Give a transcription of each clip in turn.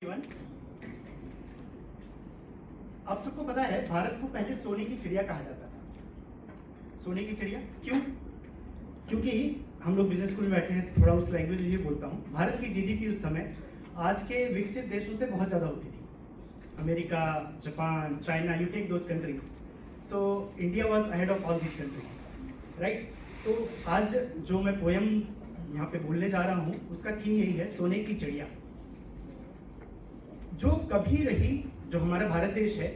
आप सबको पता है भारत को पहले सोने की चिड़िया कहा जाता था। सोने की चिड़िया क्यों? क्योंकि हम लोग बिजनेस स्कूल में बैठे हैं, थोड़ा उस लैंग्वेज में ये बोलता हूँ। भारत की जीडीपी उस समय आज के विकसित देशों से बहुत ज़्यादा होती थी। America, Japan, China, you take those countries, so India was ahead of all these countries, right. तो आज जो मैं पोयम यहाँ पे बोलने जा रहा हूँ उसका थीम यही है, सोने की चिड़िया। जो कभी रही, जो हमारा भारत देश है,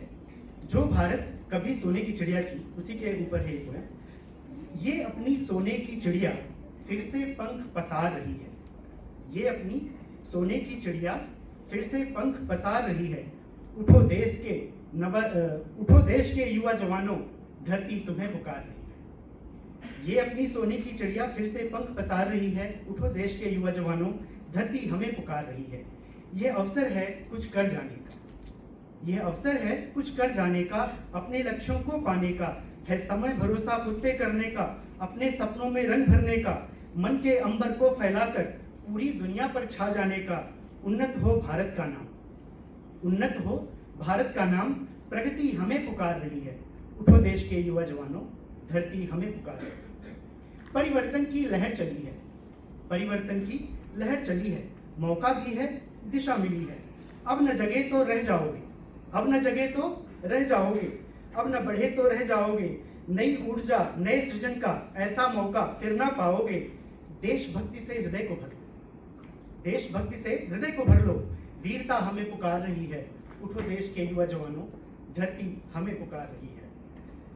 जो भारत कभी सोने की चिड़िया थी, उसी के ऊपर है ये पोयम। ये अपनी सोने की चिड़िया फिर से पंख पसार रही है। ये अपनी सोने की चिड़िया फिर से पंख पसार रही है। उठो देश के युवा जवानों, धरती तुम्हें पुकार रही है। ये अपनी सोने की चिड़िया फिर से पंख पसार रही है। उठो देश के युवा जवानों, धरती हमें पुकार रही है। यह अवसर है कुछ कर जाने का, यह अवसर है कुछ कर जाने का, अपने लक्ष्यों को पाने का है समय, भरोसा खुद पे करने का, अपने सपनों में रंग भरने का, मन के अंबर को फैलाकर पूरी दुनिया पर छा जाने का। उन्नत हो भारत का नाम, उन्नत हो भारत का नाम, प्रगति हमें पुकार रही है। उठो देश के युवा जवानों, धरती हमें पुकार रही है। परिवर्तन की लहर चली है, परिवर्तन की लहर चली है, मौका भी है, दिशा मिली है। अब न जगे तो रह जाओगे, अब न जगे तो रह जाओगे, अब न बढ़े तो रह जाओगे। नई ऊर्जा, नए सृजन का ऐसा मौका फिर ना पाओगे। देशभक्ति से हृदय को भर लो, देशभक्ति से हृदय को भर लो। वीरता हमें पुकार रही है। उठो देश के युवा जवानों, धरती हमें पुकार रही है।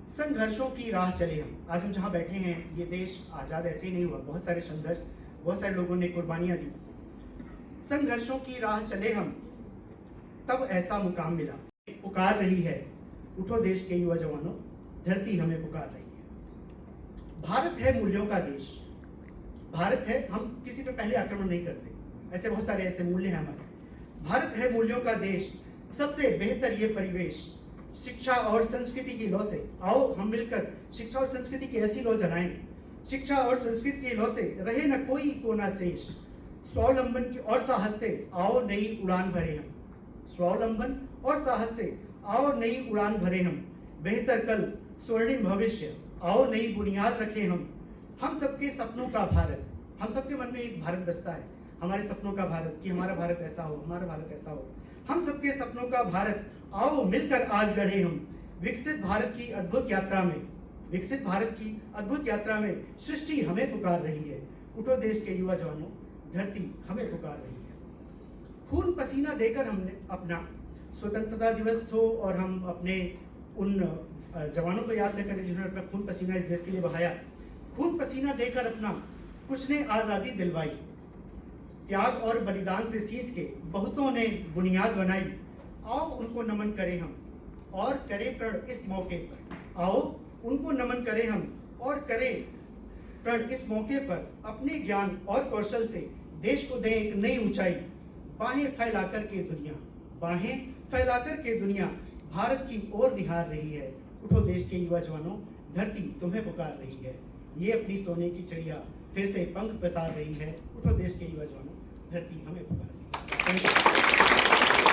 संघर्षों की राह चले हम। आज हम जहाँ बैठे हैं, ये देश आज़ाद ऐसे ही नहीं हुआ, बहुत सारे संघर्ष, बहुत सारे लोगों ने कुर्बानियाँ दी। संघर्षों की राह चले हम, तब ऐसा मुकाम मिला। पुकार रही है, उठो देश के युवा जवानों, धरती हमें पुकार रही है। भारत है मूल्यों का देश, भारत है, हम किसी पे पहले आक्रमण नहीं करते, ऐसे बहुत सारे ऐसे मूल्य हैं हमारे। भारत है मूल्यों का देश, सबसे बेहतर ये परिवेश। शिक्षा और संस्कृति की लौ से आओ हम मिलकर शिक्षा और संस्कृति की ऐसी लौ जलाएं। शिक्षा और संस्कृति की लौ से रहे न कोई कोना शेष। स्वावलंबन की और साहस से आओ नई उड़ान भरे हम, स्वावलंबन और साहस से आओ नई उड़ान भरे हम। बेहतर कल, स्वर्णिम भविष्य, आओ नई बुनियाद रखें हम। हम सबके सपनों का भारत, हम सबके मन में एक भारत बसता है, हमारे सपनों का भारत, कि हमारा भारत ऐसा हो, हमारा भारत ऐसा हो। हम सबके सपनों का भारत, आओ मिलकर आज गढ़े हम। विकसित भारत की अद्भुत यात्रा में, विकसित भारत की अद्भुत यात्रा में सृष्टि हमें पुकार रही है। उठो देश के युवा जवानों, धरती हमें पुकार रही है। खून पसीना देकर हमने अपना स्वतंत्रता दिवस हो और हम अपने उन जवानों को याद करें जिन्होंने अपना खून पसीना इस देश के लिए बहाया। खून पसीना देकर अपना कुछ ने आज़ादी दिलवाई। त्याग और बलिदान से सींच के बहुतों ने बुनियाद बनाई। आओ उनको नमन करें हम और करें प्रण इस मौके पर। आओ उनको नमन करें हम और करें प्रण इस मौके पर। अपने ज्ञान और कौशल से देश को दें एक नई ऊंचाई। बाहें फैलाकर के दुनिया, बाहें फैलाकर के दुनिया भारत की ओर निहार रही है। उठो देश के युवा जवानों, धरती तुम्हें पुकार रही है। ये अपनी सोने की चिड़िया फिर से पंख पसार रही है। उठो देश के युवा जवानों, धरती हमें पुकार रही है।